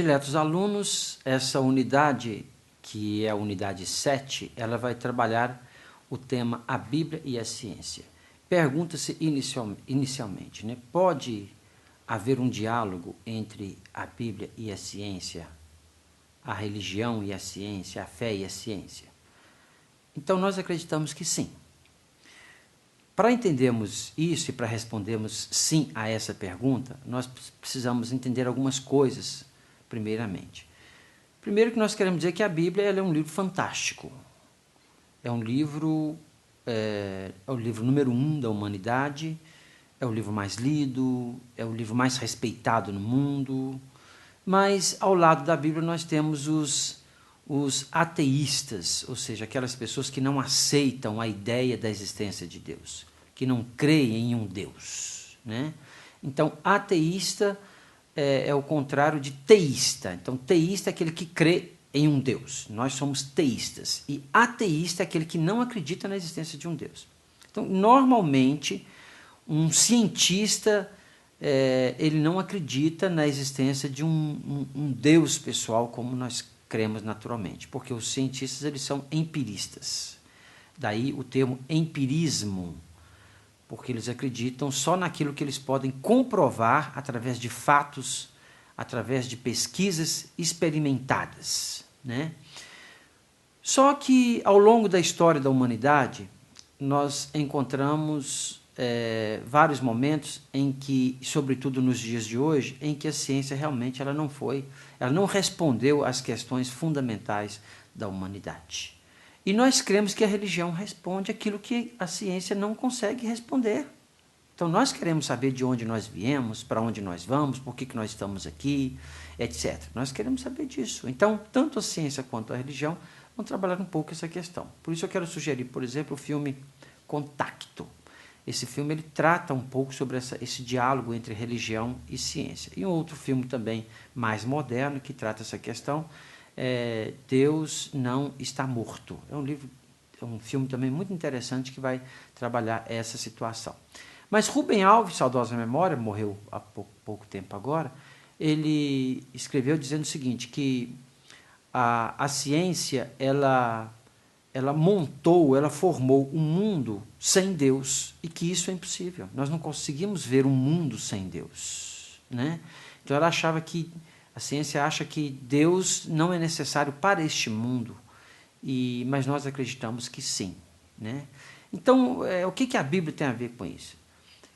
Prediletos alunos, essa unidade, que é a unidade 7, ela vai trabalhar o tema A Bíblia e a Ciência. Pergunta-se inicialmente, né? Pode haver um diálogo entre a Bíblia e a ciência, a religião e a ciência, a fé e a ciência? Então, nós acreditamos que sim. Para entendermos isso e para respondermos sim a essa pergunta, nós precisamos entender algumas coisas, primeiramente. Primeiro que nós queremos dizer que a Bíblia ela é um livro fantástico. É um livro, é o livro número 1 da humanidade, é o livro mais lido, é o livro mais respeitado no mundo. Mas, ao lado da Bíblia, nós temos os ateístas, ou seja, aquelas pessoas que não aceitam a ideia da existência de Deus, que não creem em um Deus, né? Então, ateísta é o contrário de teísta. Então, teísta é aquele que crê em um Deus. Nós somos teístas. E ateísta é aquele que não acredita na existência de um Deus. Então, normalmente, um cientista, ele não acredita na existência de um Deus pessoal, como nós cremos naturalmente, porque os cientistas eles são empiristas. Daí o termo empirismo, porque eles acreditam só naquilo que eles podem comprovar através de fatos, através de pesquisas experimentadas, né? Só que, ao longo da história da humanidade, nós encontramos vários momentos em que, sobretudo nos dias de hoje, em que a ciência realmente ela não respondeu às questões fundamentais da humanidade. E nós cremos que a religião responde aquilo que a ciência não consegue responder. Então, nós queremos saber de onde nós viemos, para onde nós vamos, por que nós estamos aqui, etc. Nós queremos saber disso. Então, tanto a ciência quanto a religião vão trabalhar um pouco essa questão. Por isso eu quero sugerir, por exemplo, o filme Contacto. Esse filme ele trata um pouco sobre esse diálogo entre religião e ciência. E um outro filme também mais moderno que trata essa questão é Deus Não Está Morto. É um filme também muito interessante que vai trabalhar essa situação. Mas Rubem Alves, saudosa memória, morreu há pouco tempo agora, ele escreveu dizendo o seguinte, que a ciência ela formou um mundo sem Deus e que isso é impossível. Nós não conseguimos ver um mundo sem Deus, né? Então a ciência acha que Deus não é necessário para este mundo, mas nós acreditamos que sim, né? Então, o que a Bíblia tem a ver com isso?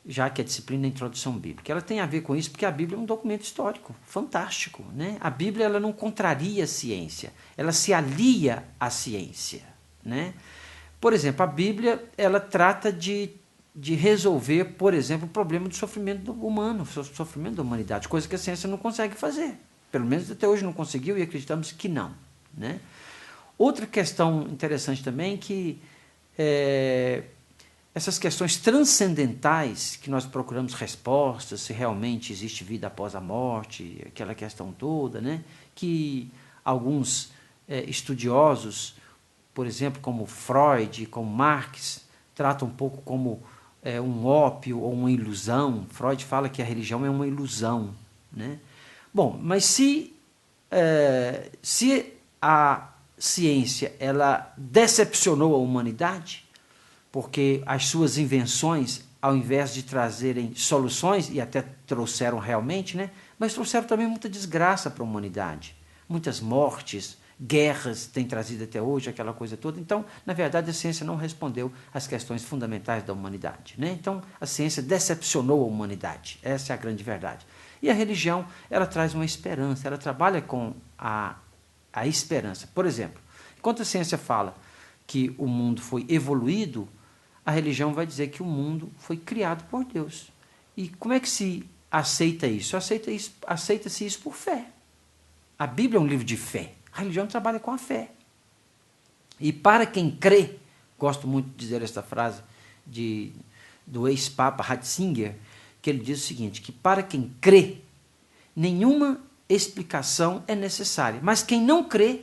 Já que a disciplina é a introdução bíblica, ela tem a ver com isso porque a Bíblia é um documento histórico fantástico, né? A Bíblia ela não contraria a ciência, ela se alia à ciência, né? Por exemplo, a Bíblia ela trata de resolver, por exemplo, o problema do sofrimento humano, o sofrimento da humanidade, coisa que a ciência não consegue fazer. Pelo menos até hoje não conseguiu e acreditamos que não, né? Outra questão interessante também é que essas questões transcendentais que nós procuramos respostas, se realmente existe vida após a morte, aquela questão toda, né? Que alguns estudiosos, por exemplo, como Freud, como Marx, tratam um pouco como um ópio ou uma ilusão. Freud fala que a religião é uma ilusão, né? Bom, mas se a ciência ela decepcionou a humanidade, porque as suas invenções, ao invés de trazerem soluções, e até trouxeram realmente, né? Mas trouxeram também muita desgraça para a humanidade. Muitas mortes, guerras têm trazido até hoje, aquela coisa toda. Então, na verdade, a ciência não respondeu às questões fundamentais da humanidade, né? Então, a ciência decepcionou a humanidade. Essa é a grande verdade. E a religião, ela traz uma esperança, ela trabalha com a esperança. Por exemplo, enquanto a ciência fala que o mundo foi evoluído, a religião vai dizer que o mundo foi criado por Deus. E como é que se aceita isso? Aceita-se isso por fé. A Bíblia é um livro de fé. A religião trabalha com a fé. E para quem crê, gosto muito de dizer esta frase do ex-papa Ratzinger, que ele diz o seguinte, que para quem crê, nenhuma explicação é necessária. Mas quem não crê,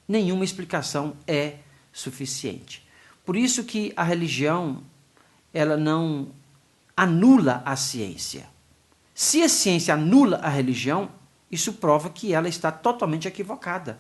nenhuma explicação é suficiente. Por isso que a religião ela não anula a ciência. Se a ciência anula a religião, isso prova que ela está totalmente equivocada.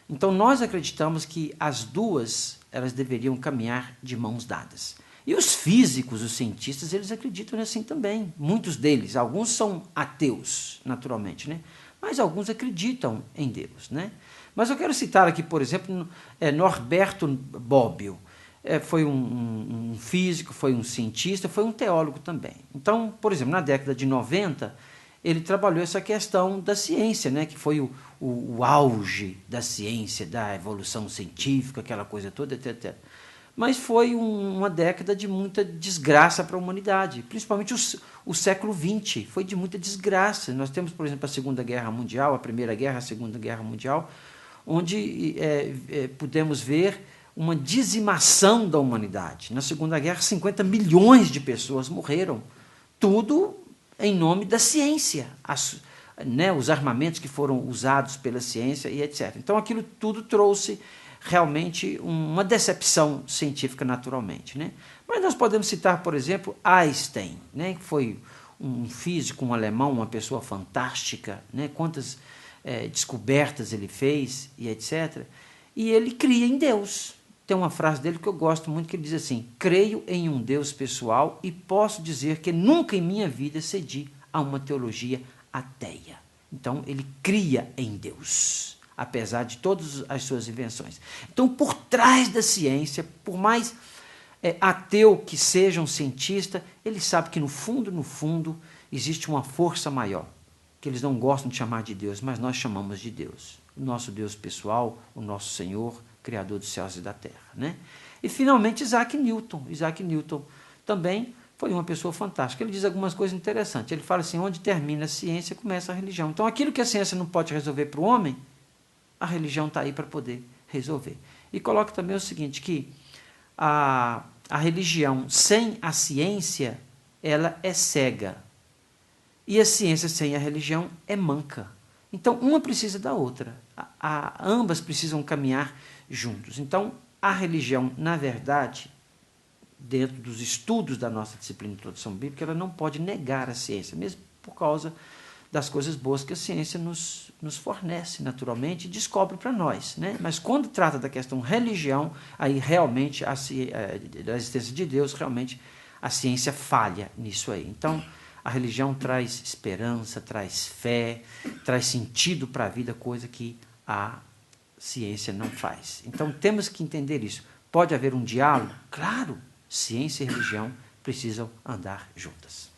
Então nós acreditamos que as duas, elas deveriam caminhar de mãos dadas. E os físicos, os cientistas, eles acreditam assim também. Muitos deles, alguns são ateus, naturalmente, né? Mas alguns acreditam em Deus, né? Mas eu quero citar aqui, por exemplo, Norberto Bobbio. Foi um físico, foi um cientista, foi um teólogo também. Então, por exemplo, na década de 90, ele trabalhou essa questão da ciência, né? Que foi o auge da ciência, da evolução científica, aquela coisa toda, etc. Mas foi uma década de muita desgraça para a humanidade, principalmente o século XX, foi de muita desgraça. Nós temos, por exemplo, a Segunda Guerra Mundial, a Primeira Guerra, a Segunda Guerra Mundial, onde pudemos ver uma dizimação da humanidade. Na Segunda Guerra, 50 milhões de pessoas morreram, tudo em nome da ciência, os armamentos que foram usados pela ciência e etc. Então, aquilo tudo trouxe realmente uma decepção científica naturalmente, né? Mas nós podemos citar, por exemplo, Einstein, né? Que foi um físico, um alemão, uma pessoa fantástica, né? Quantas descobertas ele fez e etc. E ele cria em Deus. Tem uma frase dele que eu gosto muito, que ele diz assim: creio em um Deus pessoal e posso dizer que nunca em minha vida cedi a uma teologia ateia. Então, ele cria em Deus, apesar de todas as suas invenções. Então, por trás da ciência, por mais ateu que seja um cientista, ele sabe que no fundo, existe uma força maior, que eles não gostam de chamar de Deus, mas nós chamamos de Deus. O nosso Deus pessoal, o nosso Senhor, Criador dos céus e da terra, né? E, finalmente, Isaac Newton. Isaac Newton também foi uma pessoa fantástica. Ele diz algumas coisas interessantes. Ele fala assim: onde termina a ciência, começa a religião. Então, aquilo que a ciência não pode resolver para o homem, a religião está aí para poder resolver. E coloca também o seguinte, que a religião sem a ciência, ela é cega. E a ciência sem a religião é manca. Então, uma precisa da outra. Ambas precisam caminhar juntos. Então, a religião, na verdade, dentro dos estudos da nossa disciplina de introdução bíblica, ela não pode negar a ciência, mesmo por causa das coisas boas que a ciência nos fornece naturalmente e descobre para nós, né? Mas quando trata da questão religião, aí realmente, da existência de Deus, realmente a ciência falha nisso aí. Então, a religião traz esperança, traz fé, traz sentido para a vida, coisa que a ciência não faz. Então, temos que entender isso. Pode haver um diálogo? Claro, ciência e religião precisam andar juntas.